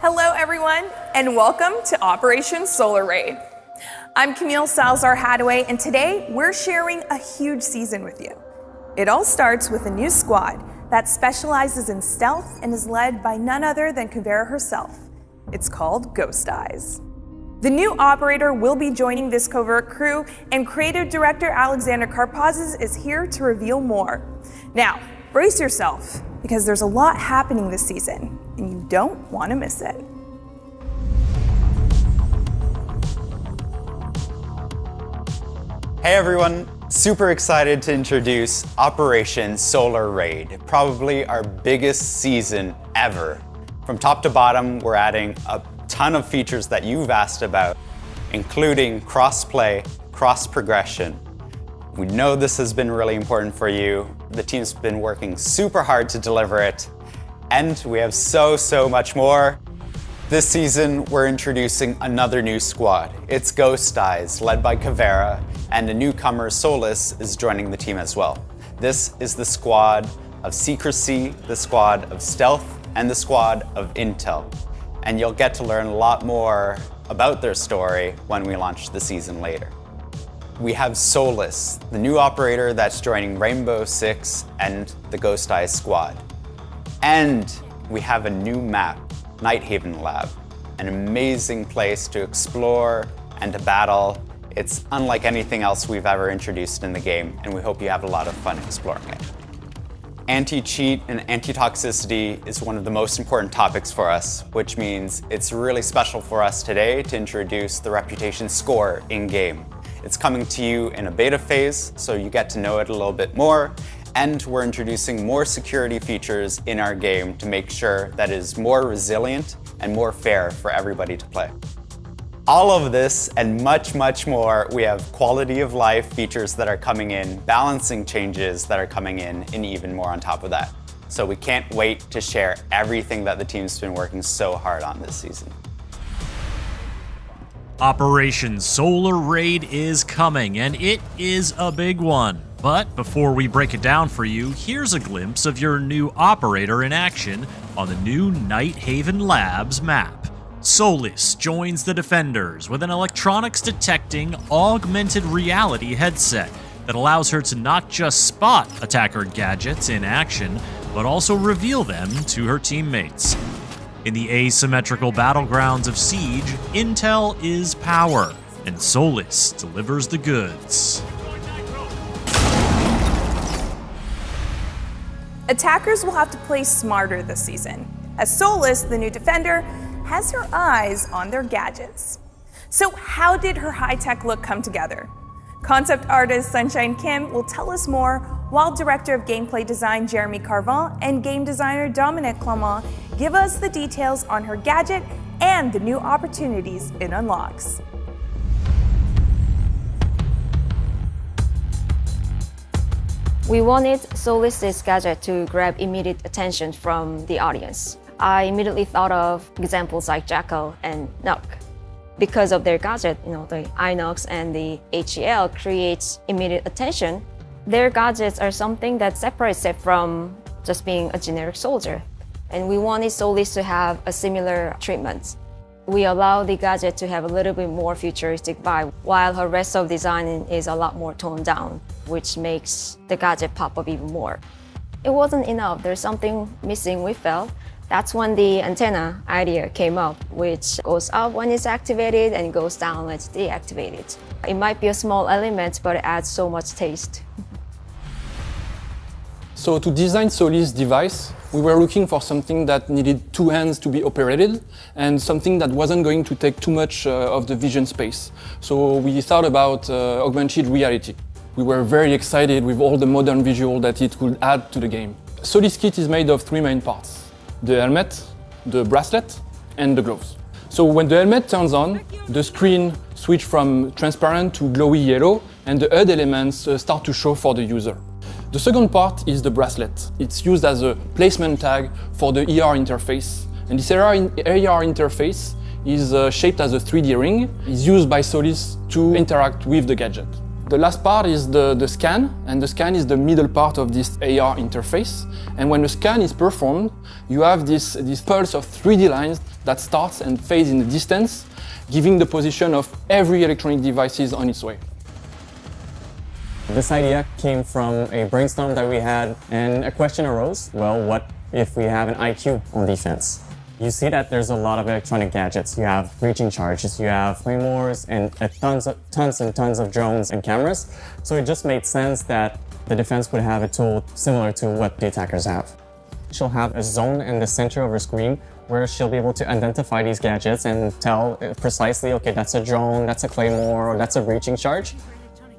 Hello everyone, and welcome to Operation Solar Raid. I'm Camille Salazar-Hadaway, and today we're sharing a huge season with you. It all starts with a new squad that specializes in stealth and is led by none other than Kavera herself. It's called Ghost Eyes. The new operator will be joining this covert crew, and creative director Alexander Karpazis is here to reveal more. Now, brace yourself, because there's a lot happening this season, and you don't want to miss it. Hey everyone, super excited to introduce Operation Solar Raid, probably our biggest season ever. From top to bottom, we're adding a ton of features that you've asked about, including cross-play, cross-progression. We know this has been really important for you. The team's been working super hard to deliver it, and we have so much more. This season, we're introducing another new squad. It's Ghost Eyes, led by Kavera, and a newcomer, Solis, is joining the team as well. This is the squad of secrecy, the squad of stealth, and the squad of intel. And you'll get to learn a lot more about their story when we launch the season later. We have Solis, the new operator that's joining Rainbow 6 and the Ghost Eyes squad. And we have a new map, Night Haven Lab, an amazing place to explore and to battle. It's unlike anything else we've ever introduced in the game, and we hope you have a lot of fun exploring it. Anti-cheat and anti-toxicity is one of the most important topics for us, which means it's really special for us today to introduce the reputation score in-game. It's coming to you in a beta phase, so you get to know it a little bit more, and we're introducing more security features in our game to make sure that it is more resilient and more fair for everybody to play. All of this and much more, we have quality of life features that are coming in, balancing changes that are coming in, and even more on top of that. So we can't wait to share everything that the team's been working so hard on this season. Operation Solar Raid is coming, and it is a big one. But before we break it down for you, here's a glimpse of your new operator in action on the new Night Haven Labs map. Solis joins the defenders with an electronics detecting augmented reality headset that allows her to not just spot attacker gadgets in action, but also reveal them to her teammates. In the asymmetrical battlegrounds of Siege, intel is power, and Solis delivers the goods. Attackers will have to play smarter this season, as Solis, the new defender, has her eyes on their gadgets. So how did her high-tech look come together? Concept artist Sunshine Kim will tell us more, while director of gameplay design Jeremy Carvin and game designer Dominic Clement give us the details on her gadget and the new opportunities it unlocks. We wanted Solis' gadget to grab immediate attention from the audience. I immediately thought of examples like Jackal and Nook. Because of their gadget, the Inox and the HEL creates immediate attention. Their gadgets are something that separates it from just being a generic soldier. And we wanted Solis to have a similar treatment. We allow the gadget to have a little bit more futuristic vibe, while her rest of design is a lot more toned down, which makes the gadget pop up even more. It wasn't enough, there's something missing, we felt. That's when the antenna idea came up, which goes up when it's activated and goes down when it's deactivated. It might be a small element, but it adds so much taste. So to design Solis' device, we were looking for something that needed two hands to be operated and something that wasn't going to take too much of the vision space. So we thought about augmented reality. We were very excited with all the modern visual that it could add to the game. Solis' kit is made of three main parts: the helmet, the bracelet, and the gloves. So when the helmet turns on, the screen switches from transparent to glowy yellow, and the HUD elements start to show for the user. The second part is the bracelet. It's used as a placement tag for the AR interface. And this AR interface is shaped as a 3D ring. It's used by Solis to interact with the gadget. The last part is the scan, and the scan is the middle part of this AR interface. And when the scan is performed, you have this pulse of 3D lines that starts and fades in the distance, giving the position of every electronic device on its way. This idea came from a brainstorm that we had, and a question arose, well, what if we have an IQ on defense? You see that there's a lot of electronic gadgets. You have breaching charges, you have claymores, and tons and tons of drones and cameras. So it just made sense that the defense would have a tool similar to what the attackers have. She'll have a zone in the center of her screen where she'll be able to identify these gadgets and tell precisely, okay, that's a drone, that's a claymore, or that's a breaching charge.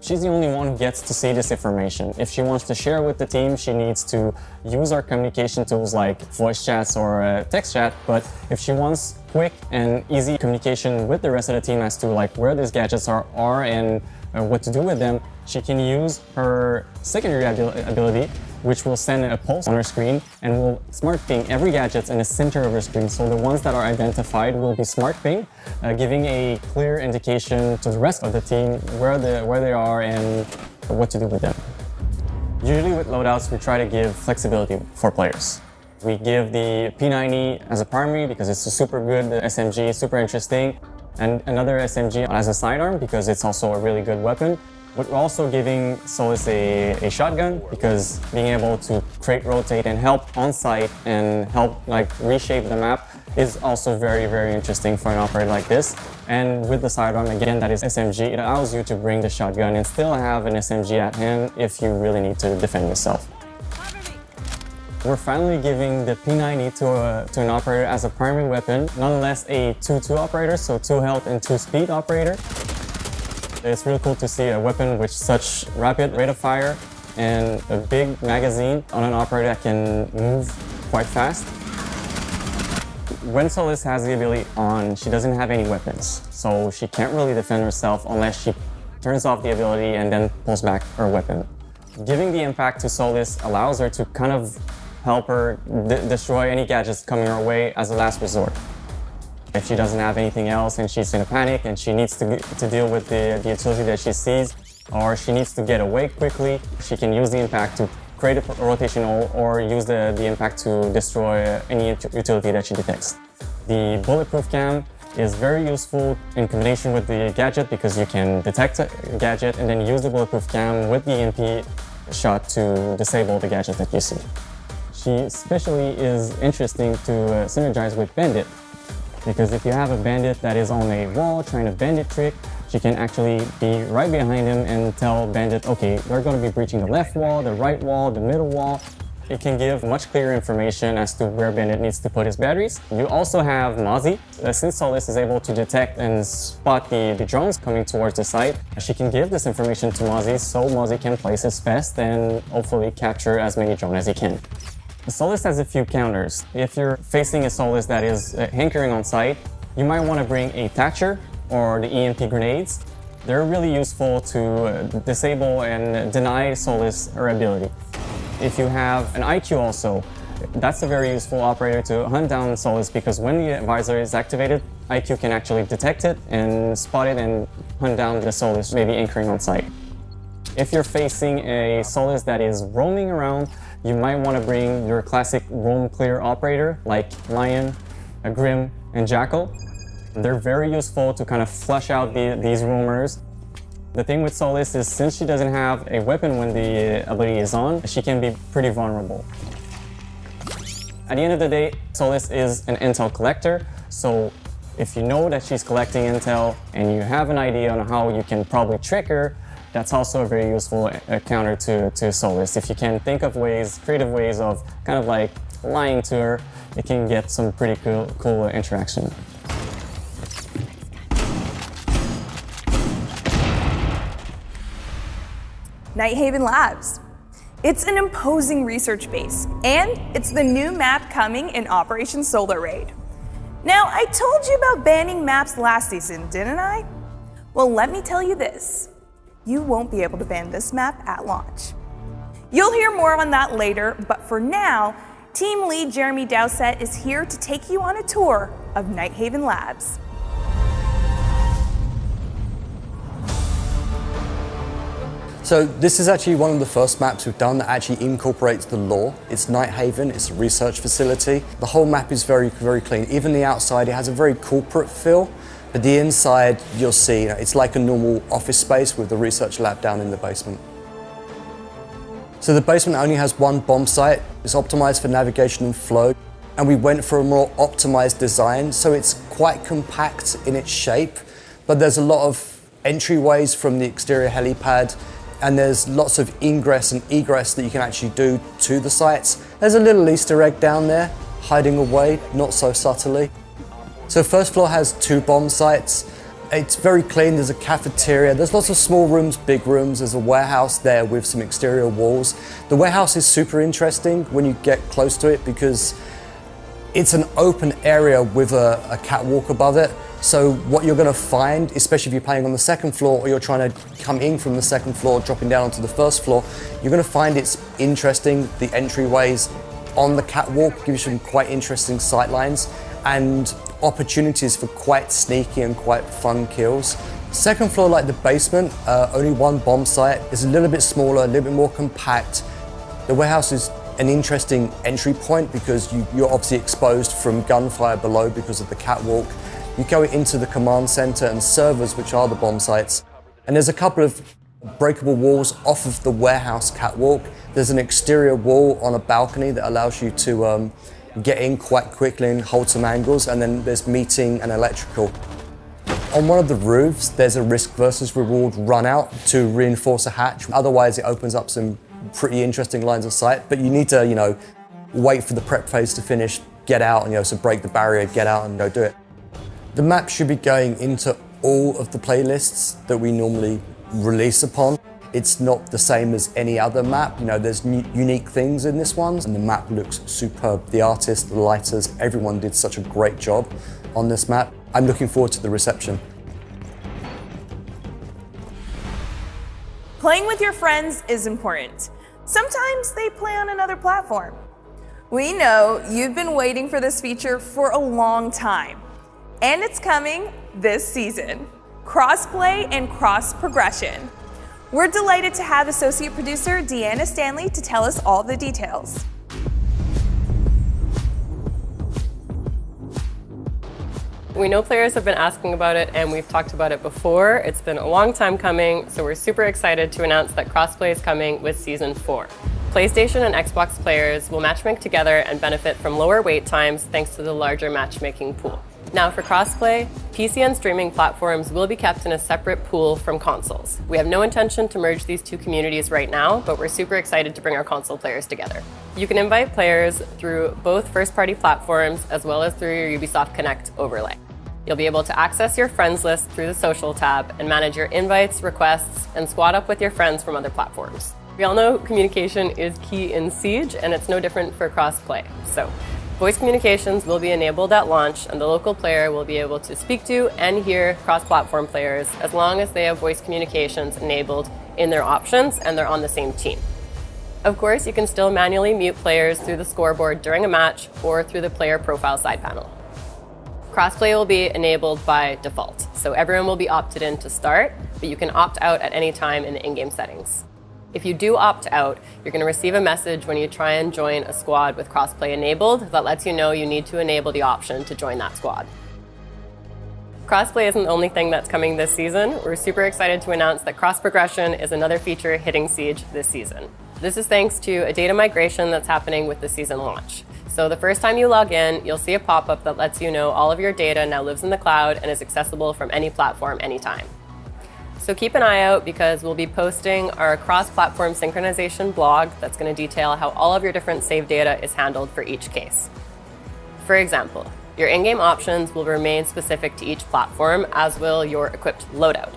She's the only one who gets to see this information. If she wants to share with the team, she needs to use our communication tools like voice chats or text chat. But if she wants quick and easy communication with the rest of the team as to like where these gadgets are and what to do with them, she can use her secondary ability, which will send a pulse on her screen and will smart ping every gadget in the center of her screen. So the ones that are identified will be smart ping, giving a clear indication to the rest of the team where they are and what to do with them. Usually with loadouts, we try to give flexibility for players. We give the P90 as a primary because it's a super good SMG, super interesting, and another SMG as a sidearm because it's also a really good weapon. But we're also giving Solis a shotgun because being able to create, rotate, and help on site and help like reshape the map is also very, very interesting for an operator like this. And with the sidearm, again, that is SMG, it allows you to bring the shotgun and still have an SMG at hand if you really need to defend yourself. We're finally giving the P90 to an operator as a primary weapon, nonetheless a 2-2 operator, so 2 health and 2 speed operator. It's really cool to see a weapon with such rapid rate of fire and a big magazine on an operator that can move quite fast. When Solis has the ability on, she doesn't have any weapons, so she can't really defend herself unless she turns off the ability and then pulls back her weapon. Giving the impact to Solis allows her to kind of help her destroy any gadgets coming her way as a last resort. If she doesn't have anything else and she's in a panic and she needs to deal with the utility that she sees, or she needs to get away quickly, she can use the impact to create a rotation or use the impact to destroy any utility that she detects. The bulletproof cam is very useful in combination with the gadget because you can detect a gadget and then use the bulletproof cam with the EMP shot to disable the gadget that you see. She especially is interesting to synergize with Bandit, because if you have a bandit that is on a wall trying a bandit trick, she can actually be right behind him and tell Bandit, okay, they're going to be breaching the left wall, the right wall, the middle wall. It can give much clearer information as to where Bandit needs to put his batteries. You also have Mozzie. Since Solis is able to detect and spot the drones coming towards the site, she can give this information to Mozzie so Mozzie can place his vest and hopefully capture as many drones as he can. Solis has a few counters. If you're facing a Solis that is hankering on site, you might want to bring a Thatcher or the EMP grenades. They're really useful to disable and deny Solis her ability. If you have an IQ also, that's a very useful operator to hunt down Solis because when the visor is activated, IQ can actually detect it and spot it and hunt down the Solis maybe anchoring on site. If you're facing a Solis that is roaming around, you might want to bring your classic roam clear operator like Lion, Grim, and Jackal. They're very useful to kind of flush out these roamers. The thing with Solis is since she doesn't have a weapon when the ability is on, she can be pretty vulnerable. At the end of the day, Solis is an intel collector, so if you know that she's collecting intel and you have an idea on how you can probably trick her, that's also a very useful counter to Solis. If you can think of creative ways of kind of like lying to her, it can get some pretty cool interaction. Nighthaven Labs. It's an imposing research base, and it's the new map coming in Operation Solar Raid. Now, I told you about banning maps last season, didn't I? Well, let me tell you this. You won't be able to ban this map at launch. You'll hear more on that later, but for now, Team Lead Jeremy Dowsett is here to take you on a tour of Nighthaven Labs. So this is actually one of the first maps we've done that actually incorporates the lore. It's Night Haven, it's a research facility. The whole map is very, very clean. Even the outside, it has a very corporate feel, but the inside, you'll see, it's like a normal office space with the research lab down in the basement. So the basement only has one bomb site. It's optimized for navigation and flow. And we went for a more optimized design, so it's quite compact in its shape, but there's a lot of entryways from the exterior helipad, and there's lots of ingress and egress that you can actually do to the sites. There's a little Easter egg down there, hiding away, not so subtly. So first floor has 2 bomb sites. It's very clean, there's a cafeteria, there's lots of small rooms, big rooms, there's a warehouse there with some exterior walls. The warehouse is super interesting when you get close to it because it's an open area with a catwalk above it. So what you're gonna find, especially if you're playing on the second floor or you're trying to come in from the second floor, dropping down onto the first floor, you're gonna find it's interesting. The entryways on the catwalk give you some quite interesting sightlines and opportunities for quite sneaky and quite fun kills. Second floor, like the basement, only 1 bomb site. It's a little bit smaller, a little bit more compact. The warehouse is an interesting entry point because you're obviously exposed from gunfire below because of the catwalk. You go into the command center and servers, which are the bomb sites. And there's a couple of breakable walls off of the warehouse catwalk. There's an exterior wall on a balcony that allows you to get in quite quickly and hold some angles. And then there's meeting and electrical. On one of the roofs, there's a risk versus reward run out to reinforce a hatch. Otherwise, it opens up some pretty interesting lines of sight, but you need to, wait for the prep phase to finish, get out, and so break the barrier, get out and go do it. The map should be going into all of the playlists that we normally release upon. It's not the same as any other map. There's unique things in this one, and the map looks superb. The artists, the lighters, everyone did such a great job on this map. I'm looking forward to the reception. Playing with your friends is important. Sometimes they play on another platform. We know you've been waiting for this feature for a long time, and it's coming this season. Crossplay and cross progression. We're delighted to have associate producer Deanna Stanley to tell us all the details. We know players have been asking about it, and we've talked about it before. It's been a long time coming, so we're super excited to announce that crossplay is coming with Season 4. PlayStation and Xbox players will matchmake together and benefit from lower wait times thanks to the larger matchmaking pool. Now for crossplay, PC and streaming platforms will be kept in a separate pool from consoles. We have no intention to merge these two communities right now, but we're super excited to bring our console players together. You can invite players through both first-party platforms as well as through your Ubisoft Connect overlay. You'll be able to access your friends list through the social tab and manage your invites, requests, and squad up with your friends from other platforms. We all know communication is key in Siege, and it's no different for crossplay. So, voice communications will be enabled at launch, and the local player will be able to speak to and hear cross-platform players as long as they have voice communications enabled in their options and they're on the same team. Of course, you can still manually mute players through the scoreboard during a match or through the player profile side panel. Crossplay will be enabled by default, so everyone will be opted in to start, but you can opt out at any time in the in-game settings. If you do opt out, you're going to receive a message when you try and join a squad with crossplay enabled that lets you know you need to enable the option to join that squad. Crossplay isn't the only thing that's coming this season. We're super excited to announce that cross progression is another feature hitting Siege this season. This is thanks to a data migration that's happening with the season launch. So the first time you log in, you'll see a pop-up that lets you know all of your data now lives in the cloud and is accessible from any platform anytime. So keep an eye out because we'll be posting our cross-platform synchronization blog that's going to detail how all of your different save data is handled for each case. For example, your in-game options will remain specific to each platform, as will your equipped loadout.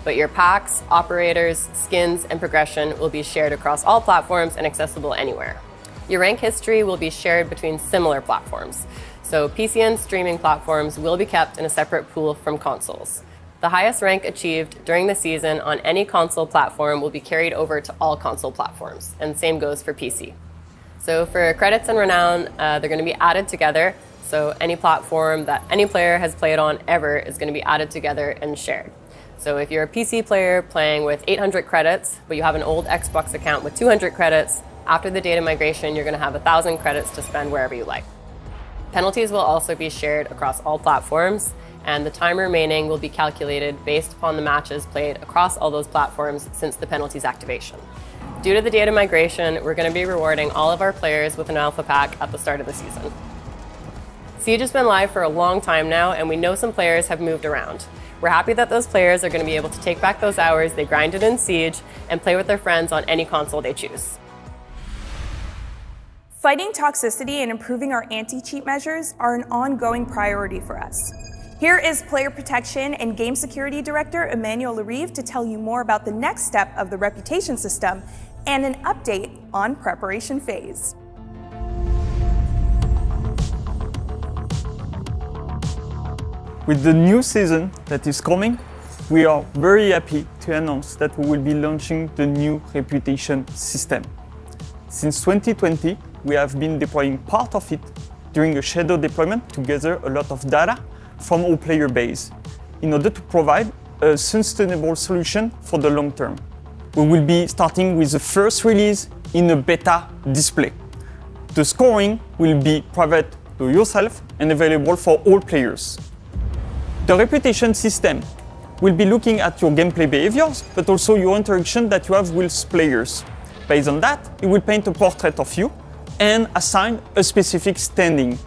But your packs, operators, skins, and progression will be shared across all platforms and accessible anywhere. Your rank history will be shared between similar platforms. So PC and streaming platforms will be kept in a separate pool from consoles. The highest rank achieved during the season on any console platform will be carried over to all console platforms, and same goes for PC. So for credits and renown, they're going to be added together, so any platform that any player has played on ever is going to be added together and shared. So if you're a PC player playing with 800 credits, but you have an old Xbox account with 200 credits, after the data migration, you're going to have 1,000 credits to spend wherever you like. Penalties will also be shared across all platforms, and the time remaining will be calculated based upon the matches played across all those platforms since the penalties activation. Due to the data migration, we're going to be rewarding all of our players with an alpha pack at the start of the season. Siege has been live for a long time now, and we know some players have moved around. We're happy that those players are going to be able to take back those hours they grinded in Siege and play with their friends on any console they choose. Fighting toxicity and improving our anti-cheat measures are an ongoing priority for us. Here is Player Protection and Game Security Director Emmanuel Larive to tell you more about the next step of the reputation system and an update on preparation phase. With the new season that is coming, we are very happy to announce that we will be launching the new reputation system. Since 2020, we have been deploying part of it during a shadow deployment to gather a lot of data from our player base in order to provide a sustainable solution for the long term. We will be starting with the first release in a beta display. The scoring will be private to yourself and available for all players. The reputation system will be looking at your gameplay behaviors, but also your interaction that you have with players. Based on that, it will paint a portrait of you and assign a specific standing.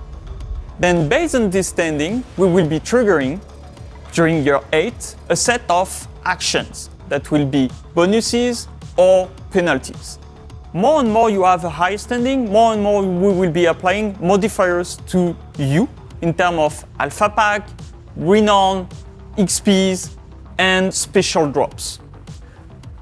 Then based on this standing, we will be triggering, during year 8, a set of actions that will be bonuses or penalties. More and more you have a high standing, more and more we will be applying modifiers to you in terms of alpha pack, renown, XPs, and special drops.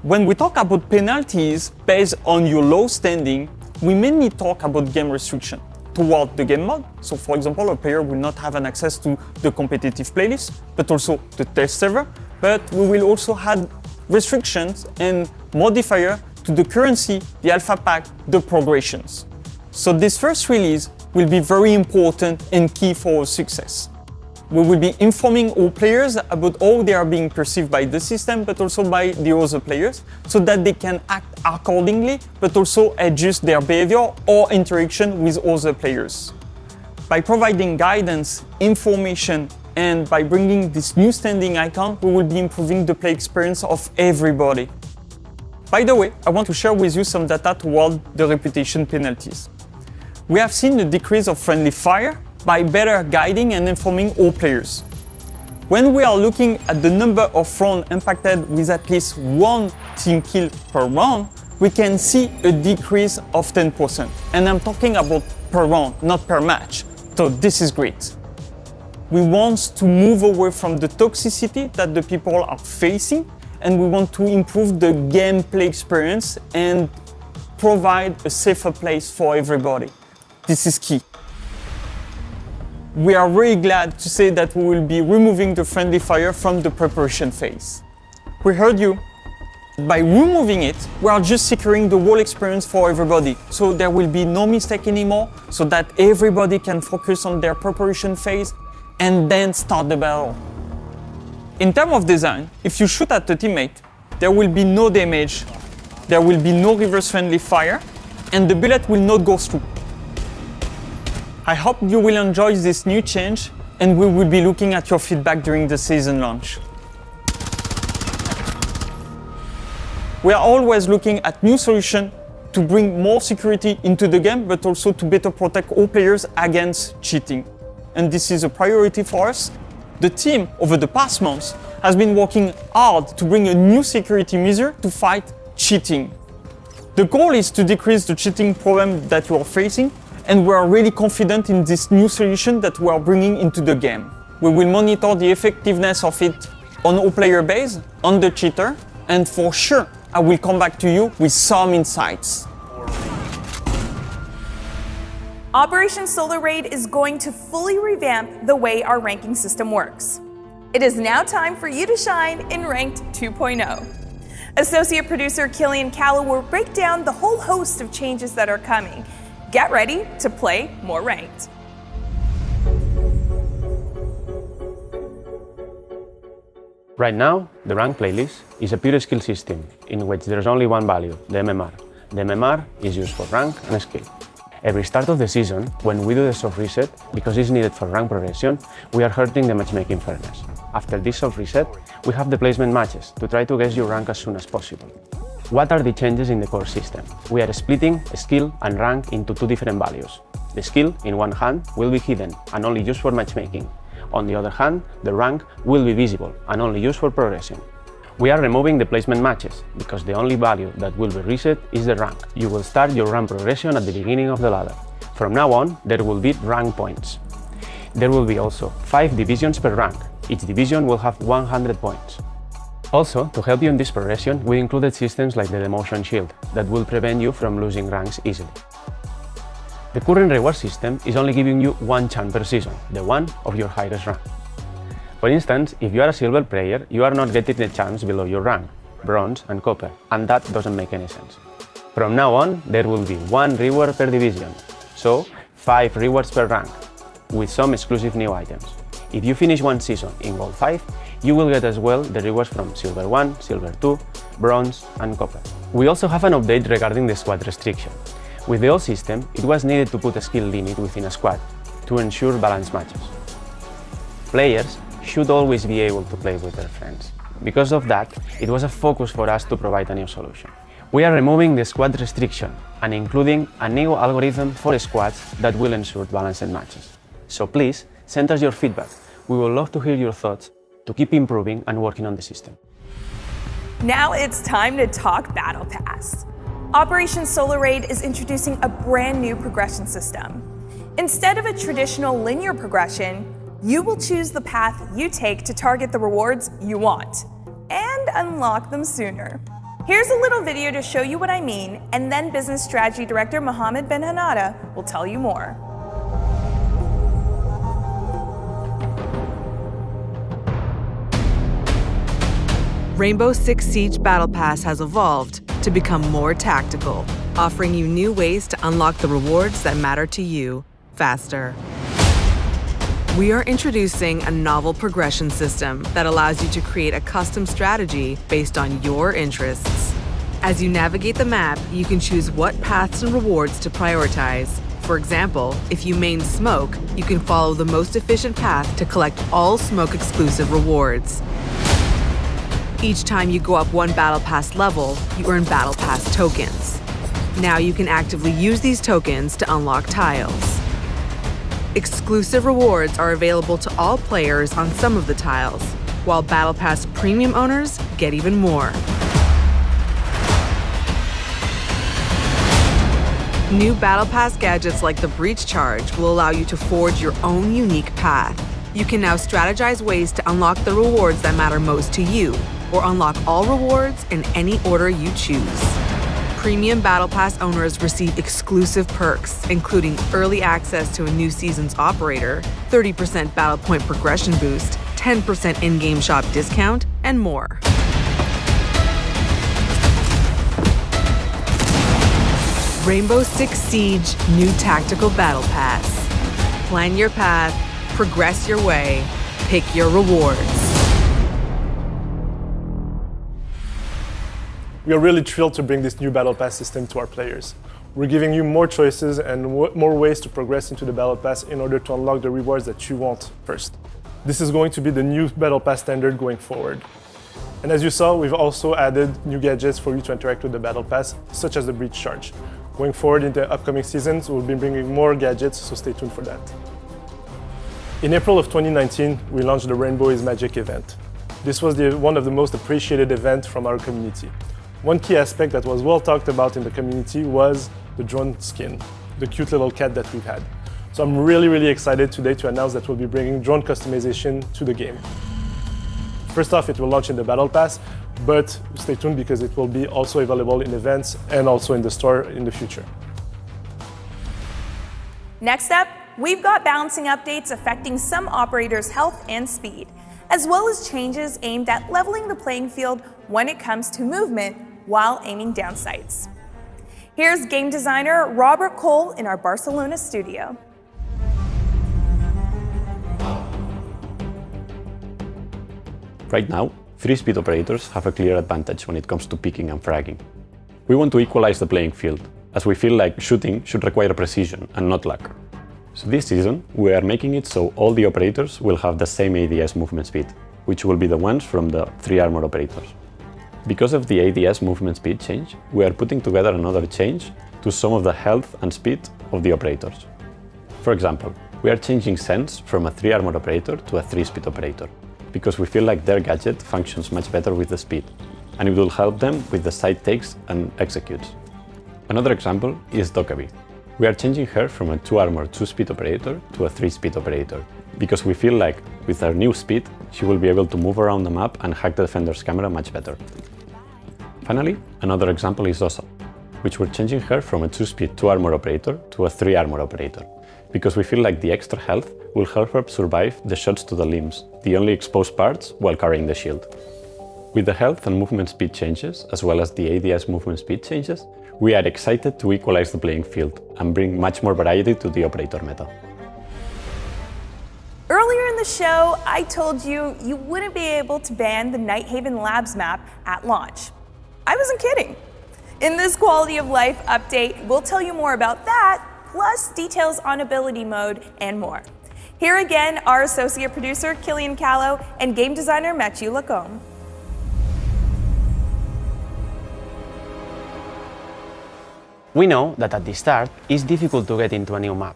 When we talk about penalties based on your low standing, we mainly talk about game restriction toward the game mode. So for example, a player will not have an access to the competitive playlist, but also the test server. But we will also have restrictions and modifier to the currency, the alpha pack, the progressions. So this first release will be very important and key for our success. We will be informing all players about how they are being perceived by the system, but also by the other players, so that they can act accordingly, but also adjust their behavior or interaction with other players. By providing guidance, information, and by bringing this new standing icon, we will be improving the play experience of everybody. By the way, I want to share with you some data toward the reputation penalties. We have seen a decrease of friendly fire by better guiding and informing all players. When we are looking at the number of rounds impacted with at least one team kill per round, we can see a decrease of 10%. And I'm talking about per round, not per match. So this is great. We want to move away from the toxicity that the people are facing, and we want to improve the gameplay experience and provide a safer place for everybody. This is key. We are very glad to say that we will be removing the friendly fire from the preparation phase. We heard you. By removing it, we are just securing the whole experience for everybody. So there will be no mistake anymore, so that everybody can focus on their preparation phase and then start the battle. In terms of design, if you shoot at a teammate, there will be no damage, there will be no reverse friendly fire, and the bullet will not go through. I hope you will enjoy this new change, and we will be looking at your feedback during the season launch. We are always looking at new solutions to bring more security into the game, but also to better protect all players against cheating. And this is a priority for us. The team, over the past months, has been working hard to bring a new security measure to fight cheating. The goal is to decrease the cheating problem that you are facing, and we are really confident in this new solution that we are bringing into the game. We will monitor the effectiveness of it on our player base, on the cheater, and for sure, I will come back to you with some insights. Operation Solar Raid is going to fully revamp the way our ranking system works. It is now time for you to shine in Ranked 2.0. Associate producer Killian Callow will break down the whole host of changes that are coming. Get ready to play more ranked. Right now, the rank playlist is a pure skill system in which there's only one value, the MMR. The MMR is used for rank and skill. Every start of the season, when we do the soft reset, because it's needed for rank progression, we are hurting the matchmaking fairness. After this soft reset, we have the placement matches to try to guess your rank as soon as possible. What are the changes in the core system? We are splitting skill and rank into two different values. The skill, in one hand, will be hidden and only used for matchmaking. On the other hand, the rank will be visible and only used for progression. We are removing the placement matches, because the only value that will be reset is the rank. You will start your rank progression at the beginning of the ladder. From now on, there will be rank points. There will be also 5 divisions per rank. Each division will have 100 points. Also, to help you in this progression, we included systems like the demotion shield that will prevent you from losing ranks easily. The current reward system is only giving you one chance per season, the one of your highest rank. For instance, if you are a silver player, you are not getting the chance below your rank, bronze and copper, and that doesn't make any sense. From now on, there will be 1 reward per division, so 5 rewards per rank, with some exclusive new items. If you finish one season in Gold 5, you will get as well the rewards from Silver 1, Silver 2, Bronze and Copper. We also have an update regarding the squad restriction. With the old system, it was needed to put a skill limit within a squad to ensure balanced matches. Players should always be able to play with their friends. Because of that, it was a focus for us to provide a new solution. We are removing the squad restriction and including a new algorithm for squads that will ensure balanced matches. So please, send us your feedback. We would love to hear your thoughts to keep improving and working on the system. Now it's time to talk Battle Pass. Operation Solar Raid is introducing a brand new progression system. Instead of a traditional linear progression, you will choose the path you take to target the rewards you want and unlock them sooner. Here's a little video to show you what I mean, and then Business Strategy Director Mohammed Ben Hanada will tell you more. Rainbow Six Siege Battle Pass has evolved to become more tactical, offering you new ways to unlock the rewards that matter to you faster. We are introducing a novel progression system that allows you to create a custom strategy based on your interests. As you navigate the map, you can choose what paths and rewards to prioritize. For example, if you main Smoke, you can follow the most efficient path to collect all Smoke-exclusive rewards. Each time you go up one Battle Pass level, you earn Battle Pass tokens. Now you can actively use these tokens to unlock tiles. Exclusive rewards are available to all players on some of the tiles, while Battle Pass Premium owners get even more. New Battle Pass gadgets like the Breach Charge will allow you to forge your own unique path. You can now strategize ways to unlock the rewards that matter most to you, or unlock all rewards in any order you choose. Premium Battle Pass owners receive exclusive perks, including early access to a new season's operator, 30% battle point progression boost, 10% in-game shop discount, and more. Rainbow Six Siege New Tactical Battle Pass. Plan your path, progress your way, pick your rewards. We are really thrilled to bring this new Battle Pass system to our players. We're giving you more choices and more ways to progress into the Battle Pass in order to unlock the rewards that you want first. This is going to be the new Battle Pass standard going forward. And as you saw, we've also added new gadgets for you to interact with the Battle Pass, such as the Breach Charge. Going forward in the upcoming seasons, we'll be bringing more gadgets, so stay tuned for that. In April of 2019, we launched the Rainbow is Magic event. This was one of the most appreciated events from our community. One key aspect that was well talked about in the community was the drone skin, the cute little cat that we've had. So I'm really excited today to announce that we'll be bringing drone customization to the game. First off, it will launch in the Battle Pass, but stay tuned because it will be also available in events and also in the store in the future. Next up, we've got balancing updates affecting some operators' health and speed, as well as changes aimed at leveling the playing field when it comes to movement while aiming down sights. Here's game designer Robert Cole in our Barcelona studio. Right now, 3-speed operators have a clear advantage when it comes to picking and fragging. We want to equalize the playing field, as we feel like shooting should require precision and not luck. So this season, we are making it so all the operators will have the same ADS movement speed, which will be the ones from the 3 armor operators. Because of the ADS movement speed change, we are putting together another change to some of the health and speed of the operators. For example, we are changing Sense from a 3 armor operator to a 3-speed operator, because we feel like their gadget functions much better with the speed, and it will help them with the side takes and executes. Another example is Dokkaebi. We are changing her from a 2 armor 2-speed operator to a 3-speed operator, because we feel like with her new speed, she will be able to move around the map and hack the defender's camera much better. Finally, another example is Osa, which we're changing her from a 2-speed 2 armor operator to a 3 armor operator, because we feel like the extra health will help her survive the shots to the limbs, the only exposed parts, while carrying the shield. With the health and movement speed changes, as well as the ADS movement speed changes, we are excited to equalize the playing field and bring much more variety to the operator meta. Earlier in the show, I told you you wouldn't be able to ban the Nighthaven Labs map at launch. I wasn't kidding. In this quality of life update, we'll tell you more about that, plus details on ability mode and more. Here again, our associate producer, Killian Callow, and game designer, Mathieu Lacombe. We know that at the start, it's difficult to get into a new map.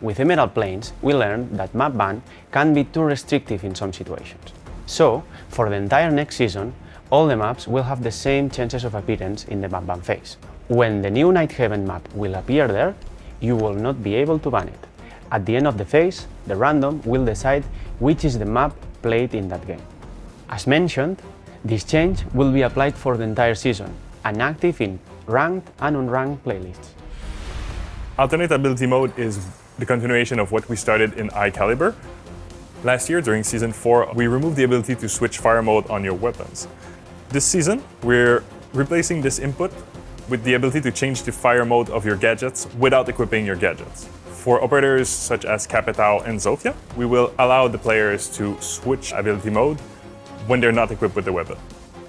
With Emerald Plains, we learned that map ban can be too restrictive in some situations. So, for the entire next season, all the maps will have the same chances of appearance in the map ban phase. When the new Nighthaven map will appear there, you will not be able to ban it. At the end of the phase, the random will decide which is the map played in that game. As mentioned, this change will be applied for the entire season and active in ranked and unranked playlists. Alternate ability mode is the continuation of what we started in High Caliber. Last year, during Season 4, we removed the ability to switch fire mode on your weapons. This season, we're replacing this input with the ability to change the fire mode of your gadgets without equipping your gadgets. For operators such as Capitao and Zofia, we will allow the players to switch ability mode when they're not equipped with the weapon.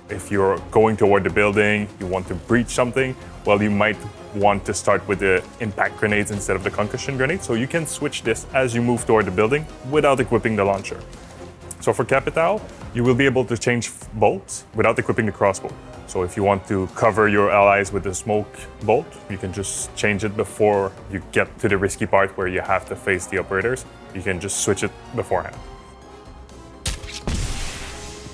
If you're going toward the building, you want to breach something, well, you might want to start with the impact grenades instead of the concussion grenades, so you can switch this as you move toward the building without equipping the launcher. So for Capitao, you will be able to change bolts without equipping the crossbow. So if you want to cover your allies with a smoke bolt, you can just change it before you get to the risky part where you have to face the operators. You can just switch it beforehand.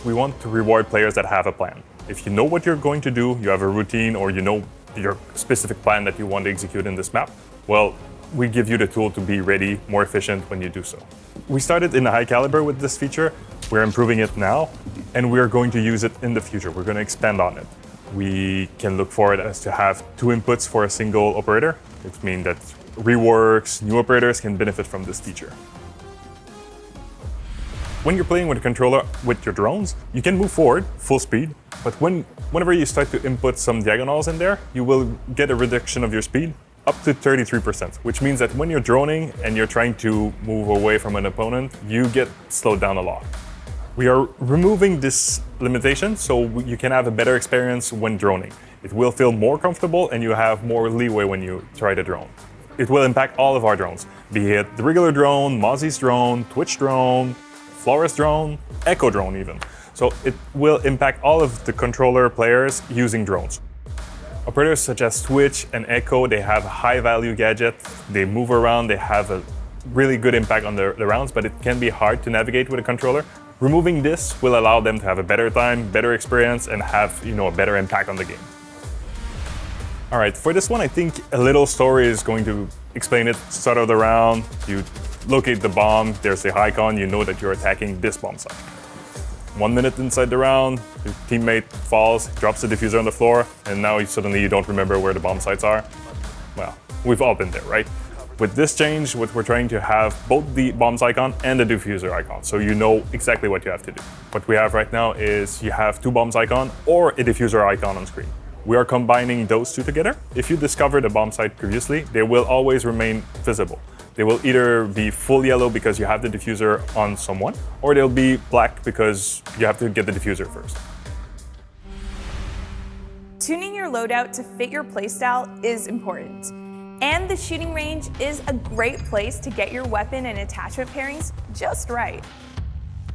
We want to reward players that have a plan. If you know what you're going to do, you have a routine, or you know your specific plan that you want to execute in this map, well, we give you the tool to be ready, more efficient when you do so. We started in the High Caliber with this feature, we're improving it now, and we're going to use it in the future. We're going to expand on it. We can look for it as to have 2 inputs for a single operator, which means that reworks, new operators can benefit from this feature. When you're playing with a controller with your drones, you can move forward full speed, but whenever you start to input some diagonals in there, you will get a reduction of your speed up to 33%, which means that when you're droning and you're trying to move away from an opponent, you get slowed down a lot. We are removing this limitation so you can have a better experience when droning. It will feel more comfortable and you have more leeway when you try to drone. It will impact all of our drones, be it the regular drone, Mozzie's drone, Twitch drone, Flores drone, Echo drone even. So it will impact all of the controller players using drones. Operators such as Twitch and Echo, they have a high value gadget, they move around, they have a really good impact on the rounds, but it can be hard to navigate with a controller. Removing this will allow them to have a better time, better experience, and have a better impact on the game. All right, for this one, I think a little story is going to explain it. Start of the round, you locate the bomb, there's the icon, you know that you're attacking this bomb site. 1 minute inside the round, your teammate falls, drops the diffuser on the floor, and now suddenly you don't remember where the bomb sites are. Well, we've all been there, right? With this change, what we're trying to have both the bombs icon and the diffuser icon, so you know exactly what you have to do. What we have right now is you have 2 bombs icon or a diffuser icon on screen. We are combining those 2 together. If you discovered a bomb site previously, they will always remain visible. They will either be full yellow because you have the diffuser on someone, or they'll be black because you have to get the diffuser first. Tuning your loadout to fit your playstyle is important, and the shooting range is a great place to get your weapon and attachment pairings just right.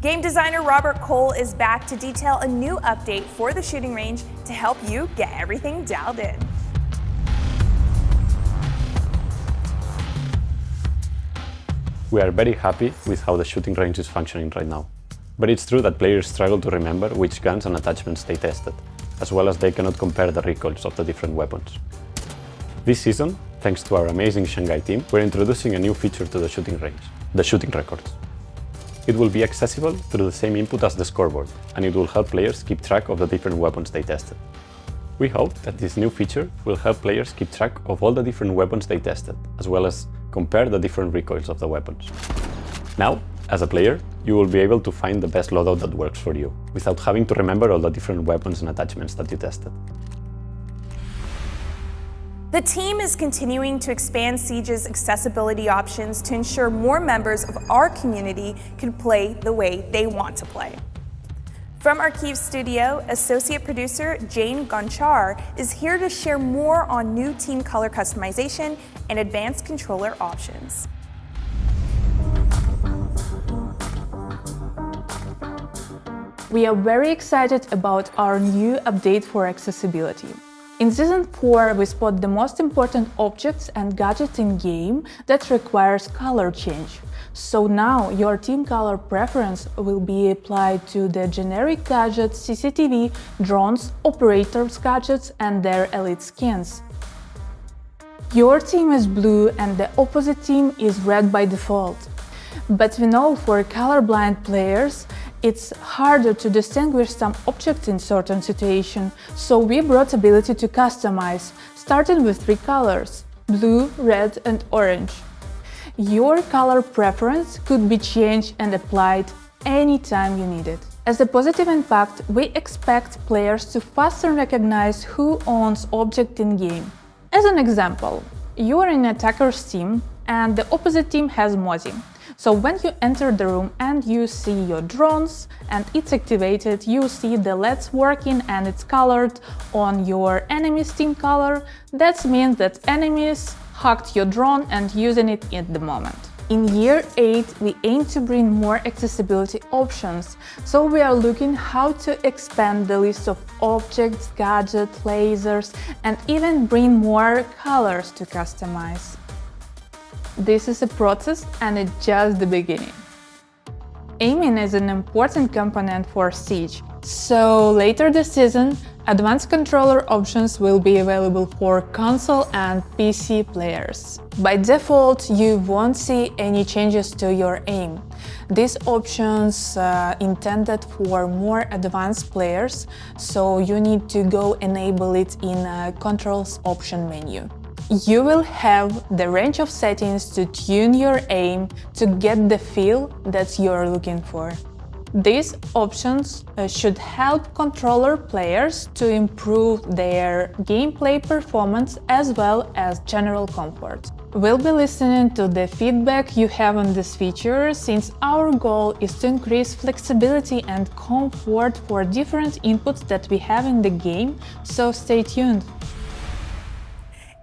Game designer Robert Cole is back to detail a new update for the shooting range to help you get everything dialed in. We are very happy with how the shooting range is functioning right now. But it's true that players struggle to remember which guns and attachments they tested, as well as they cannot compare the recoils of the different weapons. This season, thanks to our amazing Shanghai team, we're introducing a new feature to the shooting range, the shooting records. It will be accessible through the same input as the scoreboard, and it will help players keep track of the different weapons they tested. We hope that this new feature will help players keep track of all the different weapons they tested, as well as compare the different recoils of the weapons. Now, as a player, you will be able to find the best loadout that works for you, without having to remember all the different weapons and attachments that you tested. The team is continuing to expand Siege's accessibility options to ensure more members of our community can play the way they want to play. From our Kyiv studio, associate producer Jane Gonchar is here to share more on new team color customization and advanced controller options. We are very excited about our new update for accessibility. In Season 4, we spot the most important objects and gadgets in-game that requires color change. So now your team color preference will be applied to the generic gadgets, CCTV, drones, operators gadgets and their elite skins. Your team is blue and the opposite team is red by default. But we know for colorblind players it's harder to distinguish some objects in certain situations, so we brought ability to customize, starting with 3 colors: blue, red and orange. Your color preference could be changed and applied anytime you need it. As a positive impact, we expect players to faster recognize who owns object in-game. As an example, you are in attacker's team and the opposite team has Mozi. So when you enter the room and you see your drones and it's activated, you see the LEDs working and it's colored on your enemy's team color. That means that enemies hacked your drone and using it at the moment. In year 8, we aim to bring more accessibility options, so we are looking how to expand the list of objects, gadgets, lasers, and even bring more colors to customize. This is a process and it's just the beginning. Aiming is an important component for Siege, so later this season, advanced controller options will be available for console and PC players. By default, you won't see any changes to your aim. These options are intended for more advanced players, so you need to go enable it in a controls option menu. You will have the range of settings to tune your aim to get the feel that you're looking for. These options should help controller players to improve their gameplay performance as well as general comfort. We'll be listening to the feedback you have on this feature, since our goal is to increase flexibility and comfort for different inputs that we have in the game, so stay tuned.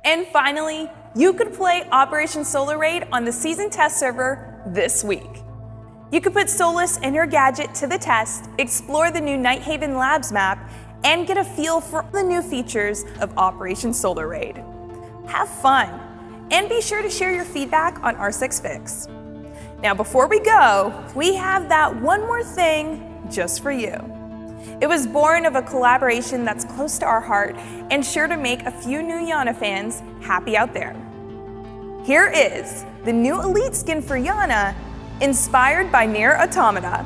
And finally, you could play Operation Solar Raid on the season test server this week. You could put Solus and your gadget to the test, explore the new Nighthaven Labs map, and get a feel for the new features of Operation Solar Raid. Have fun, and be sure to share your feedback on R6 Fix. Now before we go, we have that one more thing just for you. It was born of a collaboration that's close to our heart and sure to make a few new Yana fans happy out there. Here is the new Elite skin for Yana, inspired by Nier Automata.